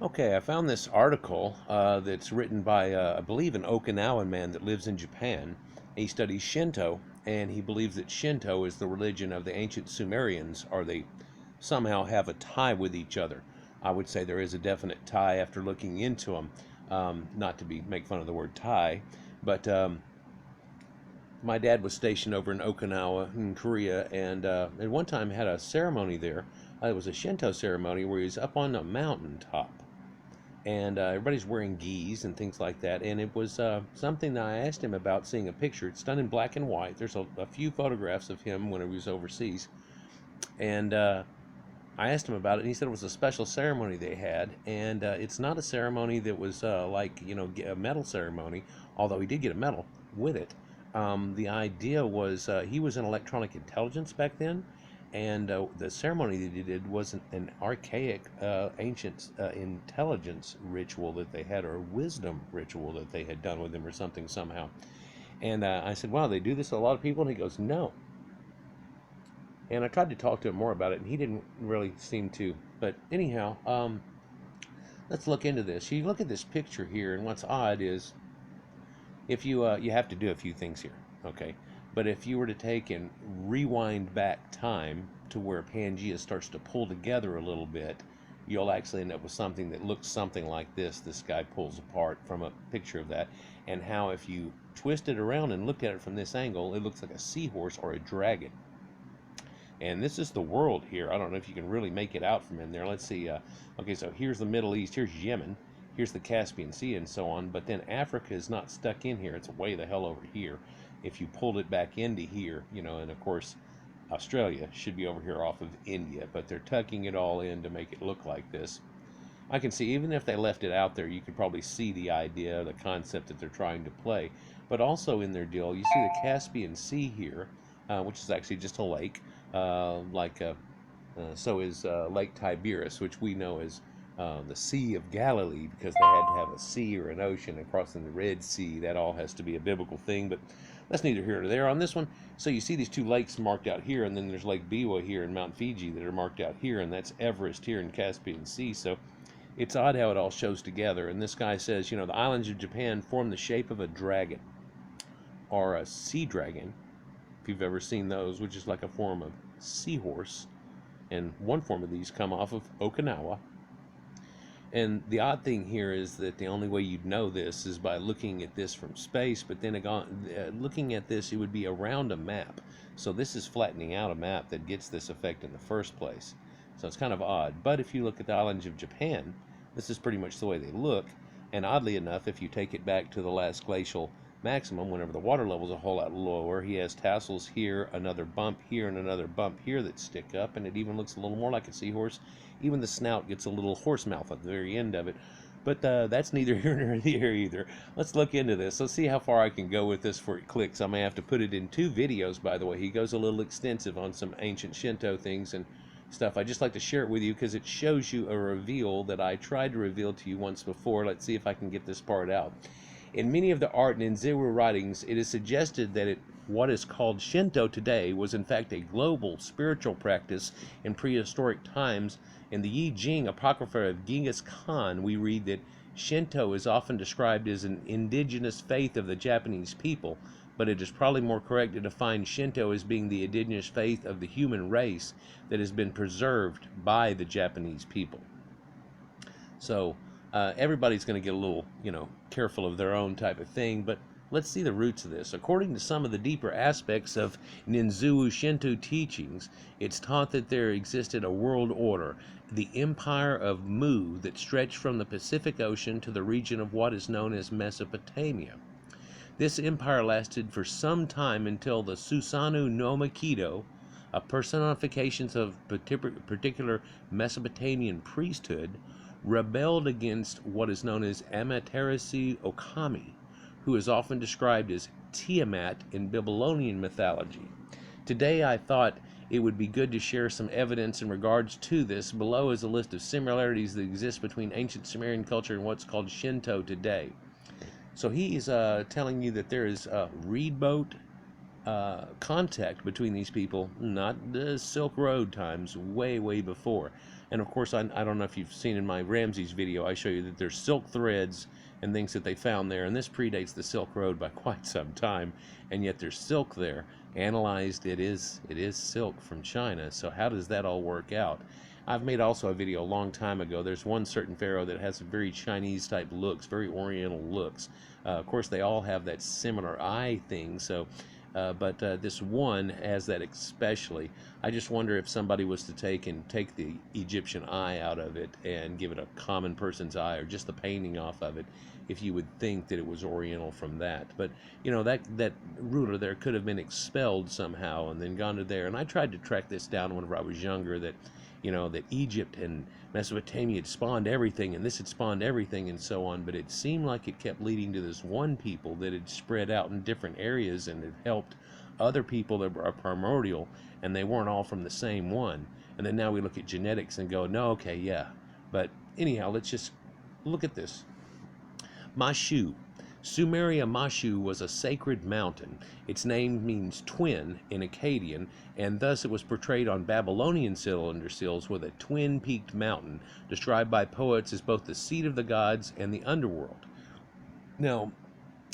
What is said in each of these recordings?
Okay, I found this article that's written by, I believe, an Okinawan man that lives in Japan. He studies Shinto, and he believes that Shinto is the religion of the ancient Sumerians, or they somehow have a tie with each other. I would say there is a definite tie after looking into them. Not to make fun of the word tie, but my dad was stationed over in Okinawa in Korea, and at one time had a ceremony there. It was a Shinto ceremony where he was up on a mountain top, and everybody's wearing gis and things like that. And it was something that I asked him about, seeing a picture. It's done in black and white. There's a few photographs of him when he was overseas, and I asked him about it, and he said it was a special ceremony they had, and it's not a ceremony that was like, a medal ceremony, although he did get a medal with it. The idea was he was in electronic intelligence back then, and the ceremony that he did was an archaic, ancient intelligence ritual that they had, or wisdom ritual that they had done with him, or something somehow. And I said, "Wow, they do this to a lot of people?" And he goes, "No." And I tried to talk to him more about it, and he didn't really seem to. But anyhow, let's look into this. You look at this picture here, and what's odd is, if you have to do a few things here, okay? But if you were to take and rewind back time to where Pangea starts to pull together a little bit, you'll actually end up with something that looks something like this. This guy pulls apart from a picture of that, and how if you twist it around and look at it from this angle, it looks like a seahorse or a dragon. And this is the world here. I don't know if you can really make it out from in there. Let's see. Okay, so here's the Middle East. Here's Yemen. Here's the Caspian Sea and so on. But then Africa is not stuck in here. It's way the hell over here. If you pulled it back into here, and of course, Australia should be over here off of India. But they're tucking it all in to make it look like this. I can see, even if they left it out there, you could probably see the idea, the concept that they're trying to play. But also in their deal, you see the Caspian Sea here, which is actually just a lake. So is Lake Tiberias, which we know as the Sea of Galilee, because they had to have a sea or an ocean, and crossing the Red Sea. That all has to be a biblical thing, but that's neither here nor there on this one. So you see these two lakes marked out here, and then there's Lake Biwa here and Mount Fiji that are marked out here, and that's Everest here in Caspian Sea. So it's odd how it all shows together. And this guy says, the islands of Japan form the shape of a dragon, or a sea dragon, if you've ever seen those, which is like a form of seahorse. And one form of these come off of Okinawa. And the odd thing here is that the only way you'd know this is by looking at this from space, but then looking at this, it would be around a map. So this is flattening out a map that gets this effect in the first place. So it's kind of odd. But if you look at the islands of Japan, this is pretty much the way they look. And oddly enough, if you take it back to the last glacial maximum, whenever the water level is a whole lot lower, he has tassels here, another bump here, and another bump here that stick up, and it even looks a little more like a seahorse. Even the snout gets a little horse mouth at the very end of it. But that's neither here nor there either. Let's look into this. Let's see how far I can go with this before it clicks. I may have to put it in 2 videos, by the way. He goes a little extensive on some ancient Shinto things and stuff. I just like to share it with you because it shows you a reveal that I tried to reveal to you once before. Let's see if I can get this part out. In many of the art and Nibiru writings, it is suggested that what is called Shinto today was in fact a global spiritual practice in prehistoric times. In the Yi Jing Apocrypha of Genghis Khan, we read that Shinto is often described as an indigenous faith of the Japanese people, but it is probably more correct to define Shinto as being the indigenous faith of the human race that has been preserved by the Japanese people. So everybody's going to get a little, careful of their own type of thing, but let's see the roots of this. According to some of the deeper aspects of Ninzui Shinto teachings, it's taught that there existed a world order, the Empire of Mu, that stretched from the Pacific Ocean to the region of what is known as Mesopotamia. This empire lasted for some time until the Susanoo no Makido, a personification of particular Mesopotamian priesthood, rebelled against what is known as Amaterasu Okami, who is often described as Tiamat in Babylonian mythology. Today I thought it would be good to share some evidence in regards to this. Below is a list of similarities that exist between ancient Sumerian culture and what's called Shinto today. So he is telling you that there is a reed boat contact between these people, not the Silk Road times, way, way before. And of course, I don't know if you've seen in my Ramses video, I show you that there's silk threads and things that they found there, and this predates the Silk Road by quite some time, and yet there's silk there. Analyzed, it is silk from China. So how does that all work out? I've made also a video a long time ago. There's one certain pharaoh that has very Chinese type looks, very oriental looks. Of course, they all have that similar eye thing. So, but this one has that especially. I just wonder if somebody was to take the Egyptian eye out of it and give it a common person's eye, or just the painting off of it, if you would think that it was oriental from that. But you know, that ruler there could have been expelled somehow and then gone to there. And I tried to track this down whenever I was younger, that you know, that Egypt and Mesopotamia had spawned everything, and this had spawned everything, and so on. But it seemed like it kept leading to this one people that had spread out in different areas and had helped other people that were primordial, and they weren't all from the same one. And then now we look at genetics and go, no, okay, yeah. But anyhow, let's just look at this. Mashu. Sumeria Mashu was a sacred mountain. Its name means twin in Akkadian, and thus it was portrayed on Babylonian cylinder seals with a twin-peaked mountain, described by poets as both the seat of the gods and the underworld. Now,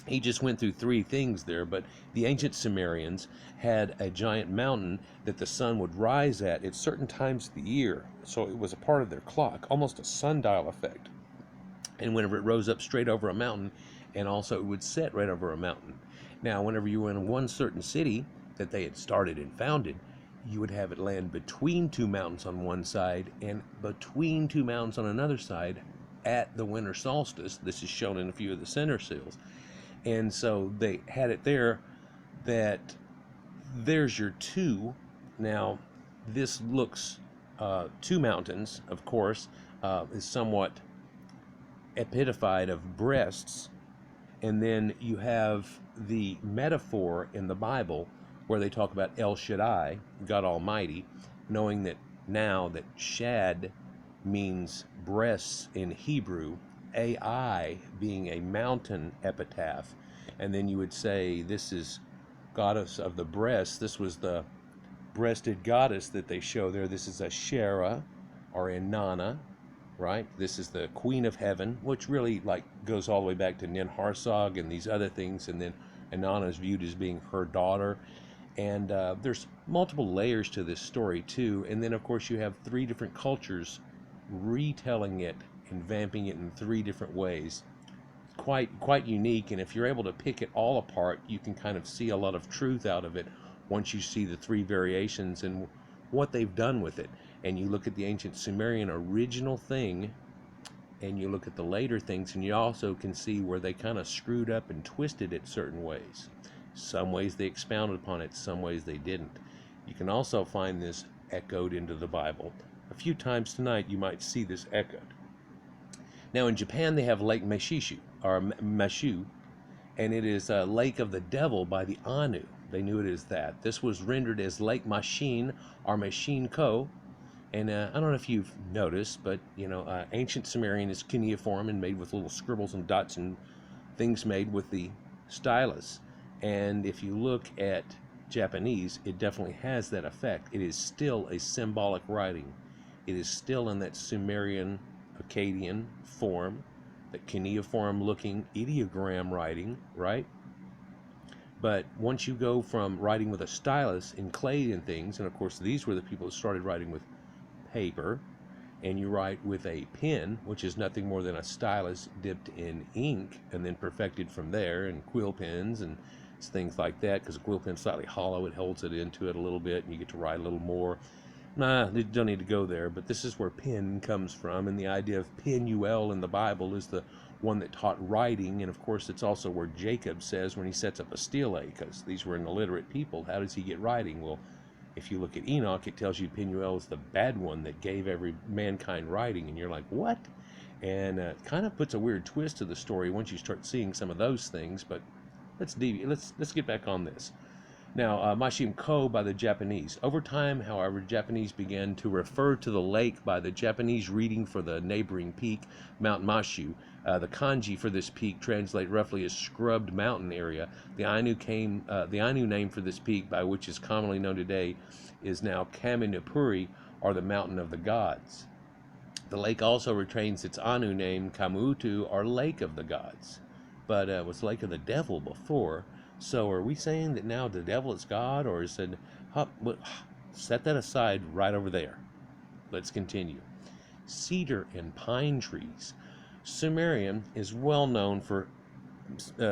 he just went through three things there, but the ancient Sumerians had a giant mountain that the sun would rise at certain times of the year, so it was a part of their clock, almost a sundial effect. And whenever it rose up straight over a mountain, and also it would set right over a mountain. Now, whenever you were in one certain city that they had started and founded, you would have it land between two mountains on one side and between two mountains on another side at the winter solstice. This is shown in a few of the center seals. And so they had it there, that there's your two. Now, this looks, two mountains, of course, is somewhat epitified of breasts. And then you have the metaphor in the Bible where they talk about El Shaddai, God Almighty, knowing that now that Shad means breasts in Hebrew, Ai being a mountain epitaph, and then you would say this is goddess of the breasts. This was the breasted goddess that they show there. This is a Shera or Inanna, right? This is the queen of heaven, which really like goes all the way back to Ninharsag and these other things, and then Inanna is viewed as being her daughter. And there's multiple layers to this story too. And then of course you have three different cultures retelling it and vamping it in three different ways. Quite unique, and if you're able to pick it all apart, you can kind of see a lot of truth out of it once you see the three variations and what they've done with it. And you look at the ancient Sumerian original thing, and you look at the later things, and you also can see where they kind of screwed up and twisted it certain ways. Some ways they expounded upon it, some ways they didn't. You can also find this echoed into the Bible. A few times tonight you might see this echoed. Now in Japan they have Lake Meshishu, or Mashu, and it is a lake of the devil by the Anu. They knew it as that. This was rendered as Lake Mashin or Mashin Ko. And I don't know if you've noticed, but you know, ancient Sumerian is cuneiform and made with little scribbles and dots and things made with the stylus. And if you look at Japanese, it definitely has that effect. It is still a symbolic writing. It is still in that Sumerian Akkadian form, that cuneiform looking ideogram writing, right? But once you go from writing with a stylus in clay and things, and of course these were the people that started writing with paper, and you write with a pen, which is nothing more than a stylus dipped in ink and then perfected from there, and quill pens and things like that, because a quill pen's slightly hollow, it holds it into it a little bit and you get to write a little more. Nah, you don't need to go there, but this is where pen comes from, and the idea of Penuel in the Bible is the one that taught writing, and of course it's also where Jacob says when he sets up a stele, because these were an illiterate people, how does he get writing? Well, if you look at Enoch, it tells you Penuel is the bad one that gave every mankind writing, and you're like, what? And it kind of puts a weird twist to the story once you start seeing some of those things. But let's get back on this. Now, Mashim Ko by the Japanese. Over time, however, Japanese began to refer to the lake by the Japanese reading for the neighboring peak, Mount Mashu. The kanji for this peak translate roughly as scrubbed mountain area. The Ainu name for this peak, by which is commonly known today, is now Kaminapuri, or the mountain of the gods. The lake also retains its Anu name, Kamutu, or Lake of the Gods. But it was Lake of the Devil before. So are we saying that now the devil is God, or is it... Set that aside right over there. Let's continue. Cedar and pine trees. Sumerian is well known for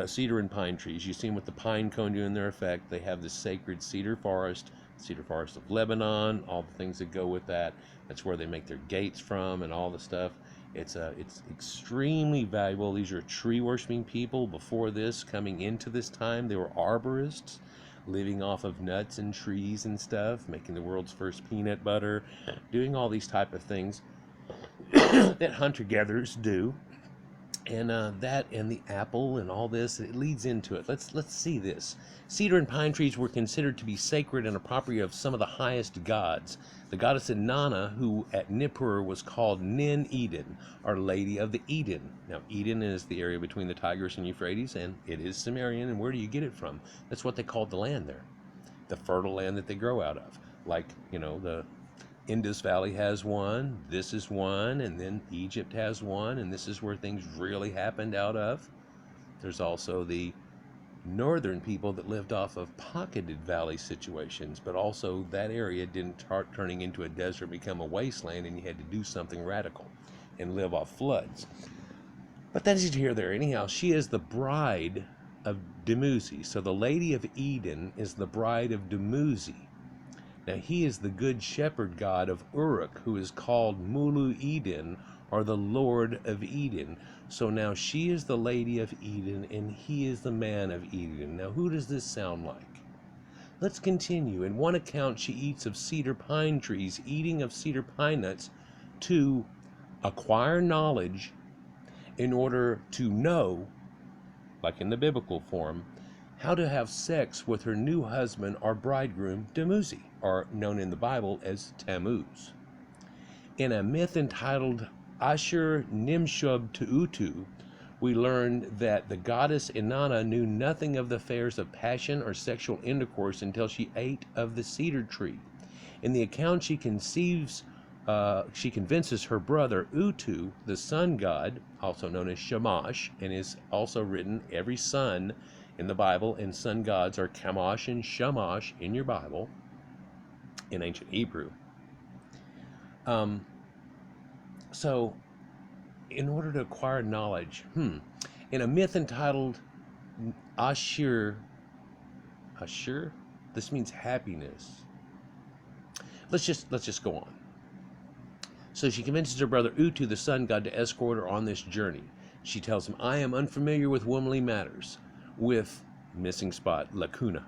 cedar and pine trees. You see them with the pine cone doing their effect. They have the sacred cedar forest of Lebanon, all the things that go with that. That's where they make their gates from and all the stuff. It's extremely valuable. These are tree worshiping people. Before this, coming into this time, they were arborists, living off of nuts and trees and stuff, making the world's first peanut butter, doing all these type of things that hunter-gatherers do. And that and the apple and all this, it leads into it. Let's see this. Cedar and pine trees were considered to be sacred and a property of some of the highest gods. The goddess Inanna, who at Nibiru was called Nin Eden, or Lady of the Eden. Now, Eden is the area between the Tigris and Euphrates, and it is Sumerian. And where do you get it from? That's what they called the land there, the fertile land that they grow out of. Like, the Indus Valley has one, this is one, and then Egypt has one, and this is where things really happened out of. There's also the northern people that lived off of pocketed valley situations, but also that area didn't start turning into a desert, become a wasteland, and you had to do something radical and live off floods. But that is here there. Anyhow, she is the bride of Dumuzi. So the Lady of Eden is the bride of Dumuzi. Now, he is the good shepherd god of Uruk, who is called Mulu Eden, or the Lord of Eden. So now she is the Lady of Eden, and he is the man of Eden. Now, who does this sound like? Let's continue. In one account, she eats of cedar pine trees, eating of cedar pine nuts to acquire knowledge in order to know, like in the biblical form, how to have sex with her new husband or bridegroom, Dumuzi, or known in the Bible as Tammuz. In a myth entitled Ashur Nimshub Tuutu, we learn that the goddess Inanna knew nothing of the affairs of passion or sexual intercourse until she ate of the cedar tree. In the account, she convinces her brother Utu, the sun god, also known as Shamash, and is also written every sun in the Bible, and sun gods are Chemosh and Shamash in your Bible, in ancient Hebrew. So, in order to acquire knowledge, in a myth entitled Ashur, this means happiness. Let's just go on. So she convinces her brother Utu, the sun god, to escort her on this journey. She tells him, I am unfamiliar with womanly matters, with missing spot, lacuna.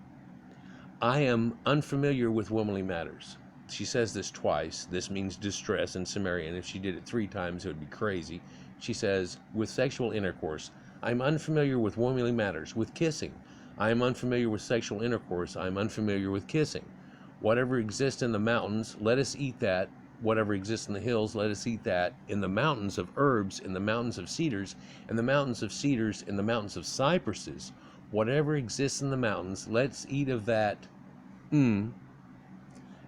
I am unfamiliar with womanly matters. She says this twice. This means distress in Sumerian. If she did it 3 times, it would be crazy. She says, with sexual intercourse, I'm unfamiliar with womanly matters. With kissing, I am unfamiliar with sexual intercourse. I'm unfamiliar with kissing. Whatever exists in the mountains, let us eat that. Whatever exists in the hills, let us eat that. In the mountains of herbs, in the mountains of cedars, in the mountains of cedars, in the mountains of cypresses, whatever exists in the mountains, let's eat of that.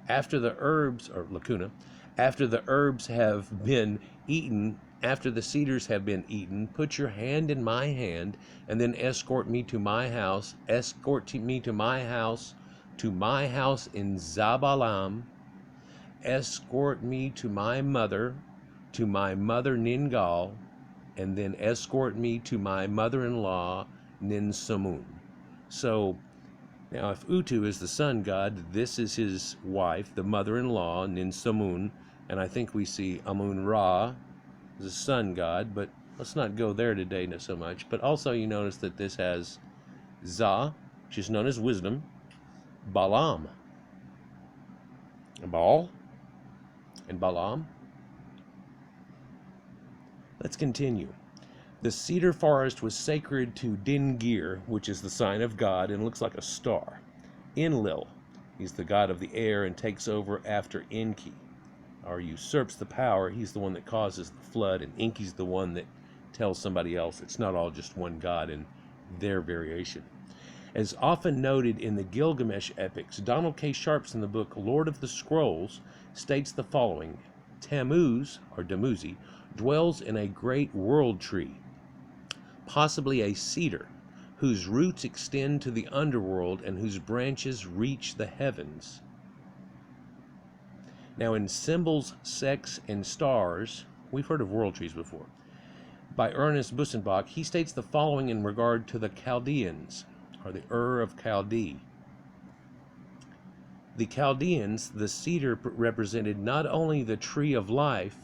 After the herbs, or lacuna, after the herbs have been eaten, after the cedars have been eaten, put your hand in my hand, and then escort me to my house. Escort me to my house in Zabalam. Escort me to my mother Ningal, and then escort me to my mother-in-law, Ninsamun. So, now if Utu is the sun god, this is his wife, the mother-in-law, Ninsamun, and I think we see Amun-Ra, the sun god, but let's not go there today so much. But also you notice that this has Za, which is known as wisdom, Balaam, Baal, and Balaam. Let's continue. The cedar forest was sacred to Dingir, which is the sign of God and looks like a star. Enlil, he's the god of the air and takes over after Enki, or usurps the power. He's the one that causes the flood, and Enki's the one that tells somebody else. It's not all just one god and their variation. As often noted in the Gilgamesh epics, Donald K. Sharps in the book Lord of the Scrolls states the following. Tammuz, or Dumuzi, dwells in a great world tree, possibly a cedar, whose roots extend to the underworld and whose branches reach the heavens. Now, in Symbols, Sects, and Stars, we've heard of world trees before, by Ernest Busenbach, he states the following in regard to the Chaldeans, or the of Chaldee. The Chaldeans, the cedar represented not only the tree of life,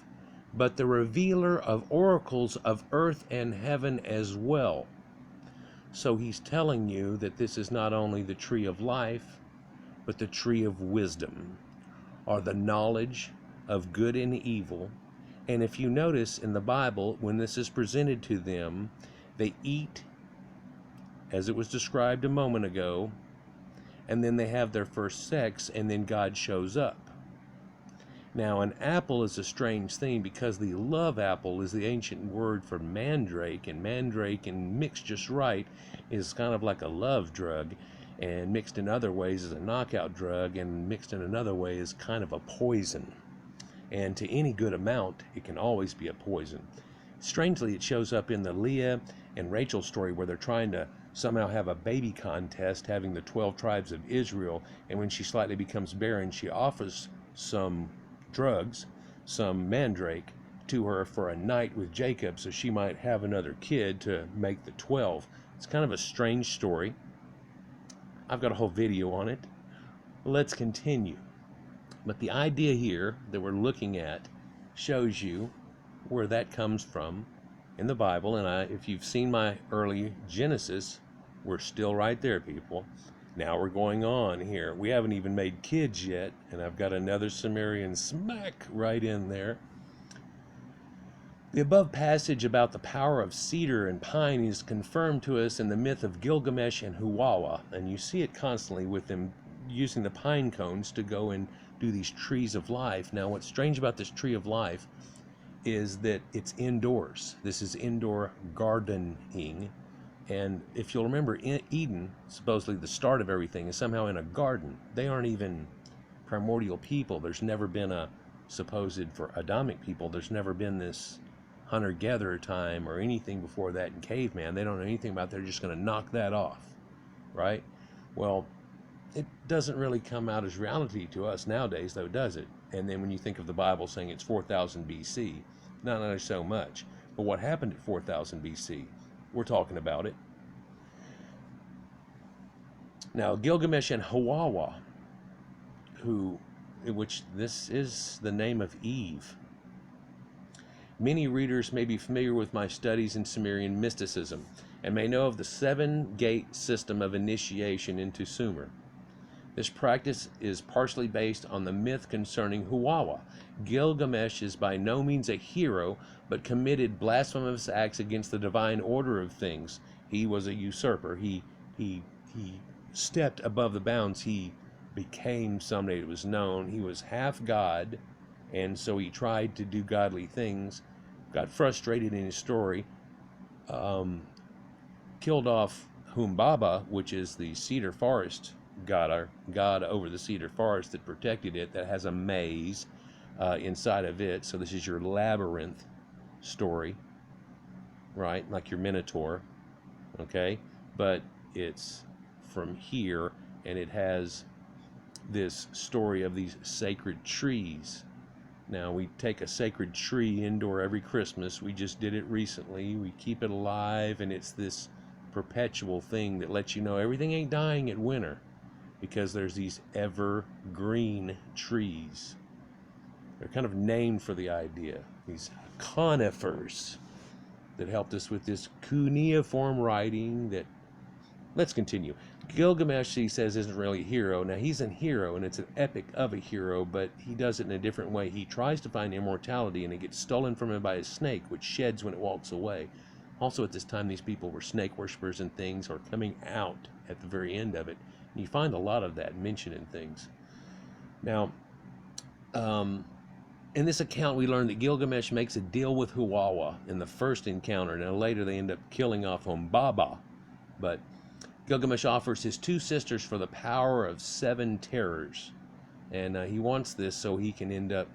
but the revealer of oracles of earth and heaven as well. So he's telling you that this is not only the tree of life, but the tree of wisdom, or the knowledge of good and evil. And if you notice in the Bible, when this is presented to them, they eat, as it was described a moment ago, and then they have their first sex, and then God shows up. Now, an apple is a strange thing because the love apple is the ancient word for mandrake, and mixed just right is kind of like a love drug, and mixed in other ways is a knockout drug, and mixed in another way is kind of a poison. And to any good amount, it can always be a poison. Strangely, it shows up in the Leah and Rachel story where they're trying to somehow have a baby contest, having the 12 tribes of Israel, and when she slightly becomes barren, she offers some drugs, some mandrake, to her for a night with Jacob so she might have another kid to make the 12. It's kind of a strange story. I've got a whole video on it. Let's continue. But the idea here that we're looking at shows you where that comes from in the Bible. And if you've seen my early Genesis, we're still right there, people. Now we're going on here. We haven't even made kids yet, and I've got another Sumerian smack right in there. The above passage about the power of cedar and pine is confirmed to us in the myth of Gilgamesh and Hawawa, and you see it constantly with them using the pine cones to go and do these trees of life. Now, what's strange about this tree of life is that it's indoors. This is indoor gardening. And if you'll remember, Eden, supposedly the start of everything, is somehow in a garden. They aren't even primordial people. There's never been a supposed, for Adamic people, there's never been this hunter-gatherer time or anything before that in caveman. They don't know anything about it. They're just going to knock that off, right? Well, it doesn't really come out as reality to us nowadays, though, does it? And then when you think of the Bible saying it's 4000 BC, not so much. But what happened at 4000 BC? We're talking about it. Now, Gilgamesh and Hawawa, which this is the name of Eve. Many readers may be familiar with my studies in Sumerian mysticism and may know of the 7-gate system of initiation into Sumer. This practice is partially based on the myth concerning Hawawa. Gilgamesh is by no means a hero, but committed blasphemous acts against the divine order of things. He was a usurper. He stepped above the bounds. He became somebody that was known. He was half God, and so he tried to do godly things, got frustrated in his story, killed off Humbaba, which is the cedar forest god over the cedar forest that protected it, that has a maze inside of it. So this is your labyrinth story, right? Like your Minotaur, okay? But it's from here, and it has this story of these sacred trees. Now, we take a sacred tree indoor every Christmas. We just did it recently. We keep it alive, and it's this perpetual thing that lets you know everything ain't dying at winter, because there's these evergreen trees. They're kind of named for the idea. These conifers that helped us with this cuneiform writing that... Let's continue. Gilgamesh, he says, isn't really a hero. Now, he's a hero, and it's an epic of a hero, but he does it in a different way. He tries to find immortality, and it gets stolen from him by a snake, which sheds when it walks away. Also, at this time, these people were snake worshippers and things, or coming out at the very end of it. And you find a lot of that mentioned in things. Now, in this account, we learn that Gilgamesh makes a deal with Hawawa in the first encounter. Now, later they end up killing off Humbaba, but Gilgamesh offers his 2 sisters for the power of 7 terrors, and he wants this so he can end up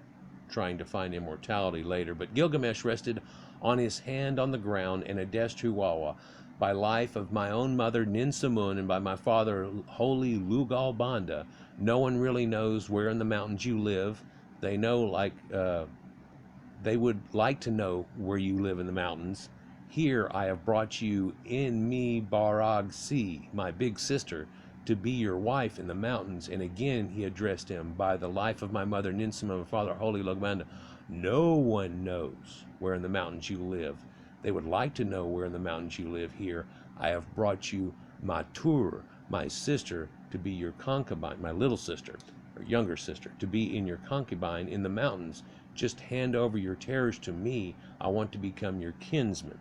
trying to find immortality later. But Gilgamesh rested on his hand on the ground and addressed Hawawa. By life of my own mother Ninsamun and by my father holy Lugal Banda, no one really knows where in the mountains you live. They know they would like to know where you live in the mountains. Here I have brought you in me Barag Si, my big sister, to be your wife in the mountains. And again he addressed him, by the life of my mother Ninsamun and father holy Lugbanda, no one knows where in the mountains you live. They would like to know where in the mountains you live. Here I have brought you Matur, my sister, to be your concubine, my little sister, or younger sister, to be in your concubine in the mountains. Just hand over your terrors to me. I want to become your kinsman.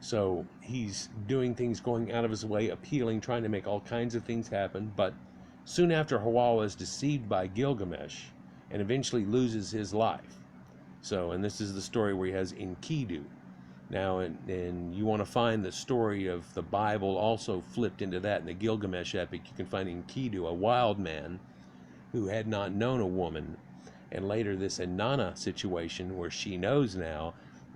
So he's doing things, going out of his way, appealing, trying to make all kinds of things happen. But soon after, Hawawa is deceived by Gilgamesh and eventually loses his life. So, and this is the story where he has Enkidu. Now, and you want to find the story of the Bible also flipped into that in the Gilgamesh epic. You can find Enkidu, a wild man who had not known a woman. And later this Inanna situation where she knows now,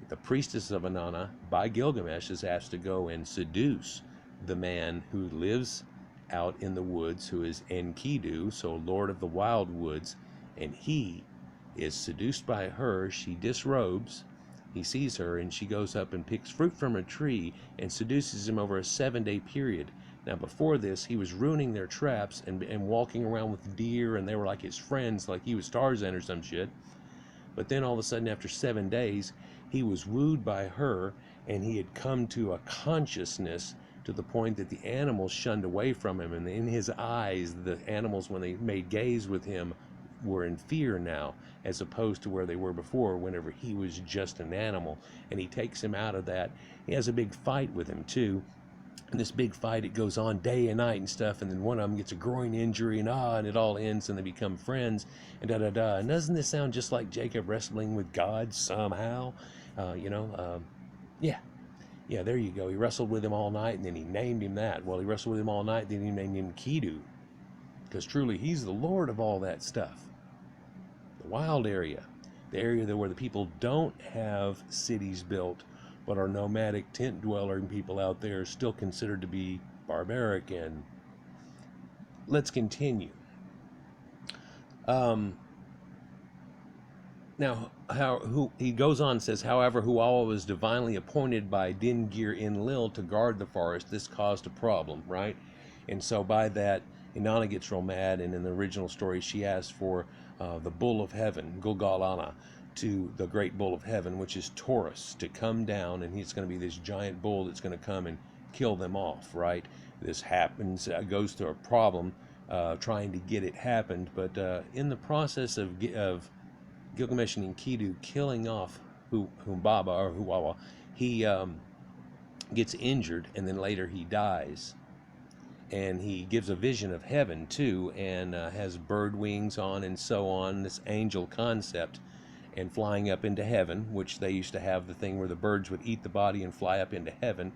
the priestess of Inanna by Gilgamesh is asked to go and seduce the man who lives out in the woods, who is Enkidu, so Lord of the Wild Woods, and he is seduced by her. She disrobes, he sees her, and she goes up and picks fruit from a tree and seduces him over a 7-day period. Now before this, he was ruining their traps and walking around with deer, and they were like his friends, like he was Tarzan or some shit. But then all of a sudden, after 7 days, he was wooed by her, and he had come to a consciousness to the point that the animals shunned away from him, and in his eyes, the animals, when they made gaze with him, were in fear now, as opposed to where they were before, whenever he was just an animal. And he takes him out of that. He has a big fight with him too, and this big fight, it goes on day and night and stuff, and then one of them gets a groin injury, and it all ends, and they become friends, and da-da-da. And doesn't this sound just like Jacob wrestling with God somehow? Yeah, there you go. He wrestled with him all night, and then he named him that. Well, he wrestled with him all night, then he named him Enkidu, because truly he's the Lord of all that stuff. The wild area, the area where the people don't have cities built, but are nomadic tent dwelling people out there, still considered to be barbaric. And let's continue. Now, he goes on and says, however, Hawawa was divinely appointed by Dingir Enlil to guard the forest. This caused a problem, right? And so by that, Inanna gets real mad, and in the original story, she asks for the bull of heaven, Gulgalana, to the great bull of heaven, which is Taurus, to come down, and he's going to be this giant bull that's going to come and kill them off, right? This happens, goes through a problem trying to get it happened, but in the process of Gilgamesh and Enkidu killing off Humbaba or Hawawa, he gets injured, and then later he dies. And he gives a vision of heaven too, and has bird wings on and so on, this angel concept, and flying up into heaven, which they used to have the thing where the birds would eat the body and fly up into heaven.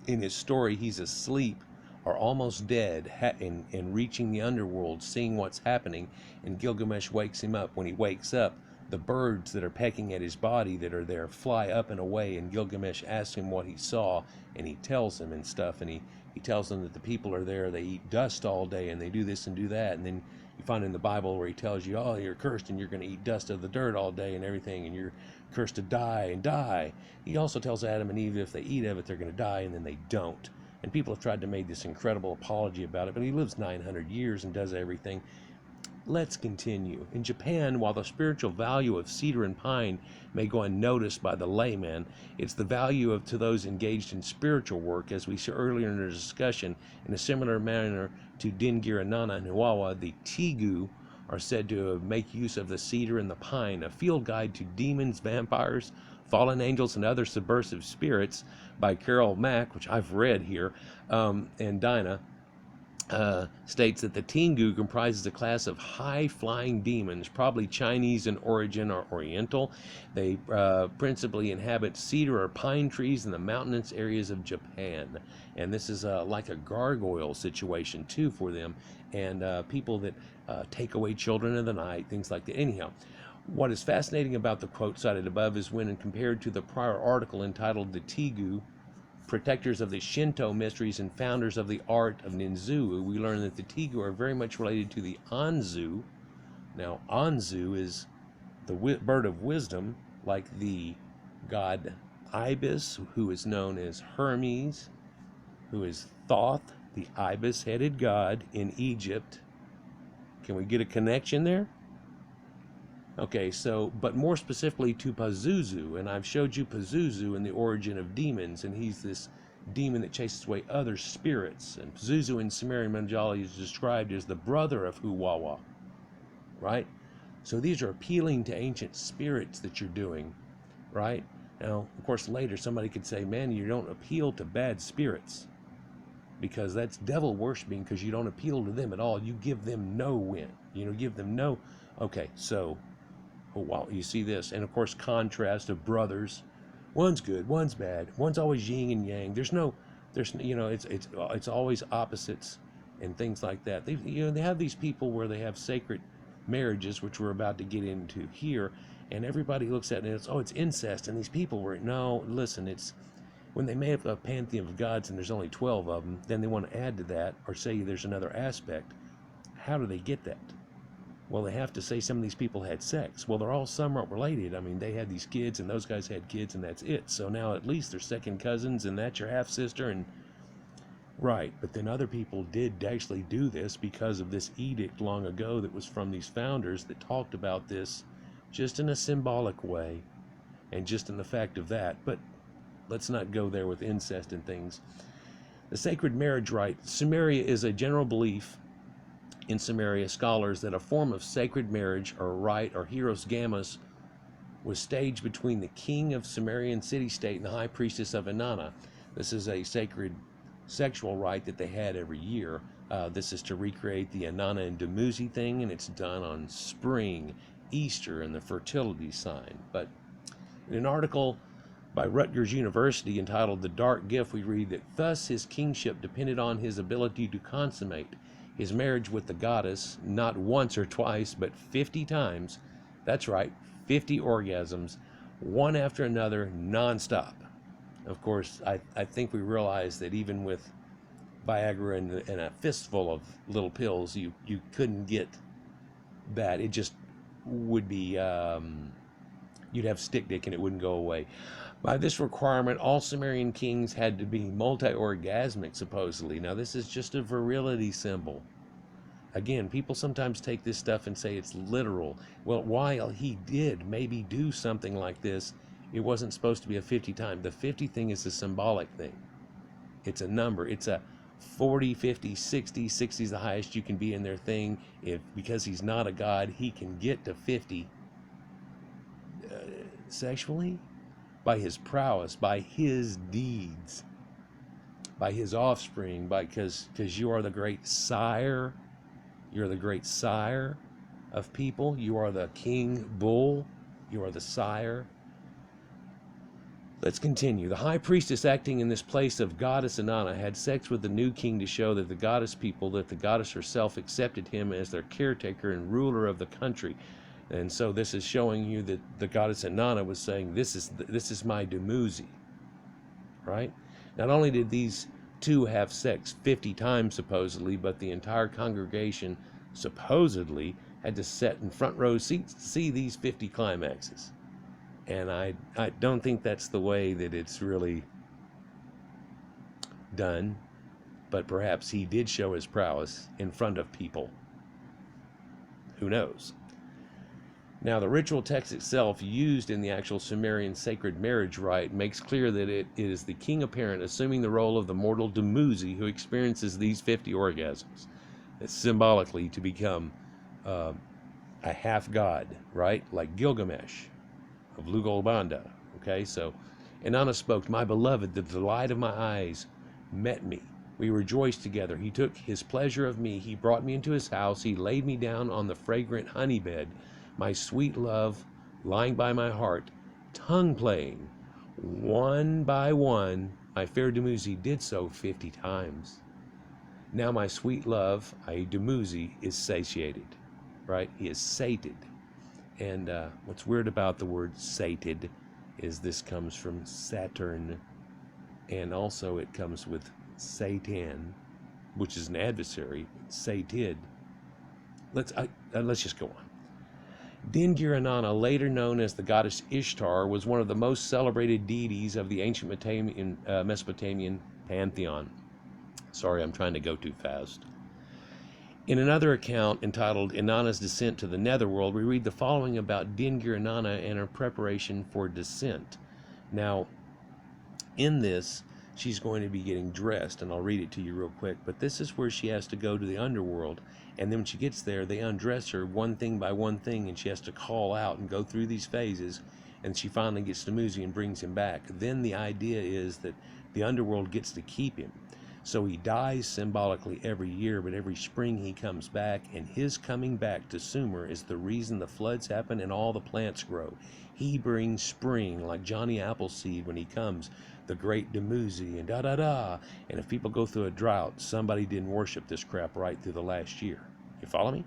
In his story, he's asleep or almost dead and reaching the underworld, seeing what's happening, and Gilgamesh wakes him up. When he wakes up, the birds that are pecking at his body that are there fly up and away, and Gilgamesh asks him what he saw, and he tells him and stuff, and he tells them that the people are there, they eat dust all day, and they do this and do that. And then you find in the Bible where he tells you, oh, you're cursed and you're going to eat dust of the dirt all day and everything, and you're cursed to die and die. He also tells Adam and Eve if they eat of it, they're going to die, and then they don't. And people have tried to make this incredible apology about it, but he lives 900 years and does everything. Let's continue. In Japan, while the spiritual value of cedar and pine may go unnoticed by the layman, it's the value to those engaged in spiritual work, as we saw earlier in the discussion. In a similar manner to Dingir, Inanna, and Hawawa, the Tegu are said to make use of the cedar and the pine, a field guide to demons, vampires, fallen angels, and other subversive spirits by Carol Mack, which I've read here, and Dinah. States that the Tengu comprises a class of high-flying demons, probably Chinese in origin or Oriental. They principally inhabit cedar or pine trees in the mountainous areas of Japan. And this is like a gargoyle situation, too, for them. And people that take away children in the night, things like that. Anyhow, What is fascinating about the quote cited above is when compared to the prior article entitled The Tigu, Protectors of the Shinto Mysteries and Founders of the Art of Ninzuu, we learn that the Tigu are very much related to the Anzu. Now, Anzu is the bird of wisdom, like the god Ibis, who is known as Hermes, who is Thoth, the ibis-headed god in Egypt. Can we get a connection there? Okay, so, but more specifically to Pazuzu, and I've showed you Pazuzu in the origin of demons, and he's this demon that chases away other spirits. And Pazuzu in Sumerian mythology is described as the brother of Hawawa, right? So these are appealing to ancient spirits that you're doing, right? Now, of course, later somebody could say, man, you don't appeal to bad spirits, because that's devil worshiping, because you don't appeal to them at all. You give them no win. Give them no. Okay, so, oh wow, you see this, and of course, contrast of brothers. One's good, one's bad. One's always yin and yang. It's always opposites and things like that. They have these people where they have sacred marriages, which we're about to get into here, and everybody looks at it and it's incest, and these people were, no, listen, it's when they make a pantheon of gods and there's only 12 of them, then they want to add to that or say there's another aspect. How do they get that? Well, they have to say some of these people had sex. Well, they're all somewhat related. I mean, they had these kids and those guys had kids and that's it. So now at least they're second cousins and that's your half-sister and right. But then other people did actually do this because of this edict long ago that was from these founders that talked about this just in a symbolic way and just in the fact of that. But let's not go there with incest and things. The sacred marriage rite. Sumeria is a general belief in Sumeria scholars that a form of sacred marriage or rite or hieros gammas was staged between the king of Sumerian city-state and the high priestess of Inanna. This is a sacred sexual rite that they had every year. This is to recreate the Inanna and Dumuzi thing, and it's done on spring, Easter, and the fertility sign. But in an article by Rutgers University entitled The Dark Gift, we read that thus his kingship depended on his ability to consummate his marriage with the goddess, not once or twice, but 50 times. That's right, 50 orgasms, one after another, nonstop. Of course, I think we realize that even with Viagra and a fistful of little pills, you couldn't get that. It just would be, you'd have stick dick and it wouldn't go away. By this requirement, all Sumerian kings had to be multi-orgasmic, supposedly. Now, this is just a virility symbol. Again, people sometimes take this stuff and say it's literal. Well, while he did maybe do something like this, it wasn't supposed to be a 50 time. The 50 thing is a symbolic thing. It's a number. It's a 40, 50, 60. 60 is the highest you can be in their thing. Because he's not a god, he can get to 50 sexually by his prowess, by his deeds, by his offspring, because you are the great sire. You're the great sire of people. You are the king bull. You are the sire. Let's continue. The high priestess, acting in this place of goddess Inanna, had sex with the new king to show that the goddess herself accepted him as their caretaker and ruler of the country. And so this is showing you that the goddess Inanna was saying, this is my Dumuzi, right? Not only did these two have sex 50 times supposedly, but the entire congregation supposedly had to sit in front row seats to see these 50 climaxes. And I don't think that's the way that it's really done, but perhaps he did show his prowess in front of people. Who knows? Now, the ritual text itself used in the actual Sumerian sacred marriage rite makes clear that it is the king apparent assuming the role of the mortal Dumuzi who experiences these 50 orgasms. It's symbolically to become a half god, right? Like Gilgamesh of Lugalbanda. Okay, so Inanna spoke, "My beloved, the delight of my eyes, met me. We rejoiced together. He took his pleasure of me. He brought me into his house. He laid me down on the fragrant honey bed. My sweet love lying by my heart, tongue playing. One by one, my fair Dumuzi did so 50 times. Now my sweet love, i.e. Dumuzi, is satiated," right? He is sated. And what's weird about the word sated is this comes from Saturn, and also it comes with Satan, which is an adversary. Sated. Let's just go on. Dingiranana, later known as the goddess Ishtar, was one of the most celebrated deities of the ancient Mesopotamian pantheon. Sorry, I'm trying to go too fast. In another account entitled Inanna's Descent to the Netherworld, we read the following about Dingiranana and her preparation for descent. Now, in this, she's going to be getting dressed, and I'll read it to you real quick, but this is where she has to go to the underworld, and then when she gets there, they undress her one thing by one thing, and she has to call out and go through these phases, and she finally gets to Muzi and brings him back. Then the idea is that the underworld gets to keep him. So he dies symbolically every year, but every spring he comes back, and his coming back to Sumer is the reason the floods happen and all the plants grow. He brings spring, like Johnny Appleseed when he comes, the great Dumuzi, and da-da-da. And if people go through a drought, somebody didn't worship this crap right through the last year. You follow me?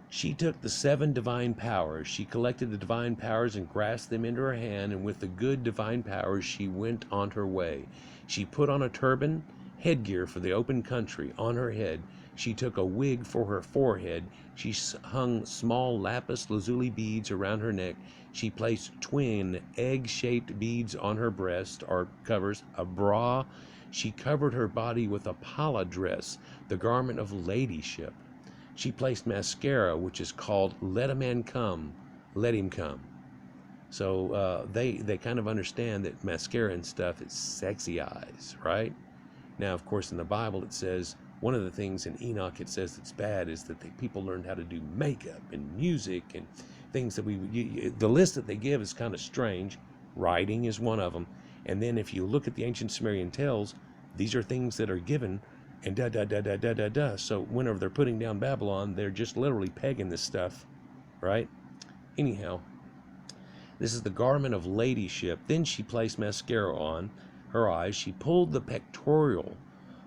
She took the 7 divine powers. She collected the divine powers and grasped them into her hand, and with the good divine powers she went on her way. She put on a turban, headgear for the open country, on her head. She took a wig for her forehead. She hung small lapis lazuli beads around her neck. She placed twin egg-shaped beads on her breast, or covers, a bra. She covered her body with a pala dress, the garment of ladyship. She placed mascara, which is called Let a Man Come, Let Him Come. So they kind of understand that mascara and stuff is sexy eyes, right? Now, of course, in the Bible it says, one of the things in Enoch it says that's bad is that people learned how to do makeup and music and things that the list that they give is kind of strange. Writing is one of them. And then if you look at the ancient Sumerian tales, these are things that are given and da-da-da-da-da-da-da. So whenever they're putting down Babylon, they're just literally pegging this stuff, right? Anyhow, this is the garment of ladyship. Then she placed mascara on her eyes. She pulled the pectoral,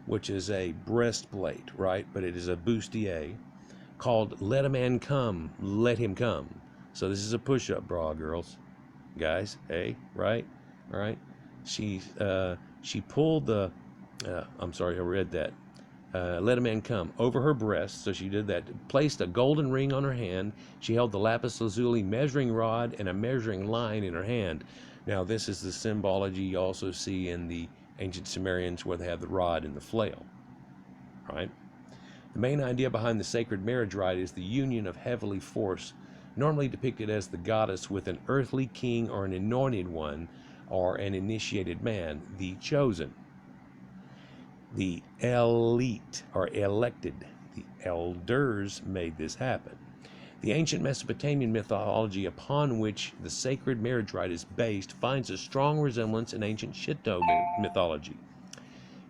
which is a breastplate, right? But it is a bustier, called Let a Man Come, Let Him Come. So this is a push-up bra, girls, guys, hey, right? All right. She pulled the, I'm sorry, I read that. Let a Man Come over her breast. So she did that. Placed a golden ring on her hand. She held the lapis lazuli measuring rod and a measuring line in her hand. Now this is the symbology you also see in the ancient Sumerians where they have the rod and the flail. Right? The main idea behind the sacred marriage rite is the union of heavenly force, normally depicted as the goddess with an earthly king or an anointed one or an initiated man, the chosen. The elite are elected. The elders made this happen. The ancient Mesopotamian mythology upon which the sacred marriage rite is based finds a strong resemblance in ancient Shinto mythology.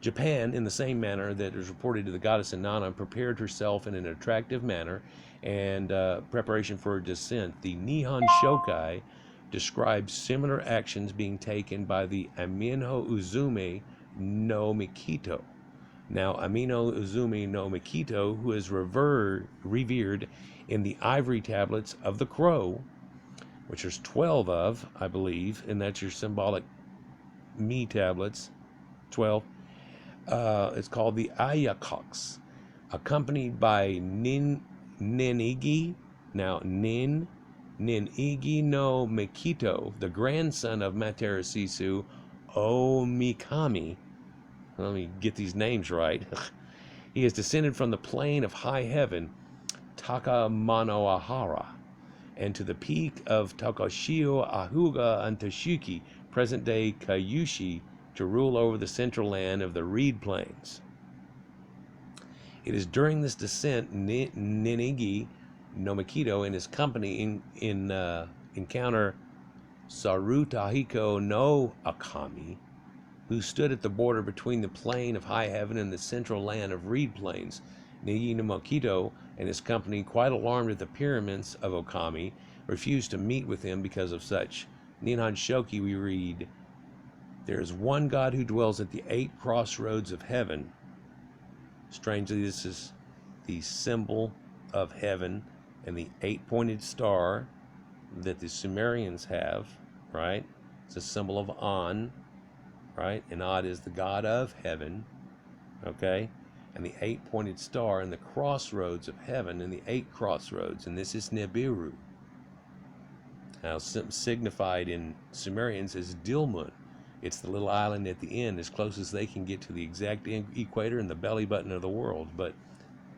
Japan, in the same manner that is reported to the goddess Inanna, prepared herself in an attractive manner and preparation for her descent. The Nihon Shokai describes similar actions being taken by the Amino Uzume no Mikito. Now, Amino Uzume no Mikito, who is revered in the ivory tablets of the crow, which there's 12 of, I believe, and that's your symbolic me tablets, 12. It's called the Ayakox, accompanied by Ninigi. Now, Ninigi no Mikito, the grandson of Matarasisu Omikami. Let me get these names right. He is descended from the plane of high heaven, Takamanoahara, and to the peak of Takashio Ahuga and Tashuki, present-day Kyushu, to rule over the central land of the reed plains. It is during this descent Ninigi no Mikito and his company encounter Sarutahiko no Akami, who stood at the border between the plain of high heaven and the central land of reed plains. Nigi no Mikito and his company, quite alarmed at the pyramids of Okami, refused to meet with him because of such. Nihon Shoki we read, there is one God who dwells at the 8 crossroads of heaven. Strangely, this is the symbol of heaven, And the 8-pointed star that the Sumerians have, right? It's a symbol of An, right? And Ad is the god of heaven, okay? And the 8-pointed star in the crossroads of heaven, and the 8 crossroads, and this is Nibiru. Now, signified in Sumerians as Dilmun. It's the little island at the end, as close as they can get to the exact equator and the belly button of the world. But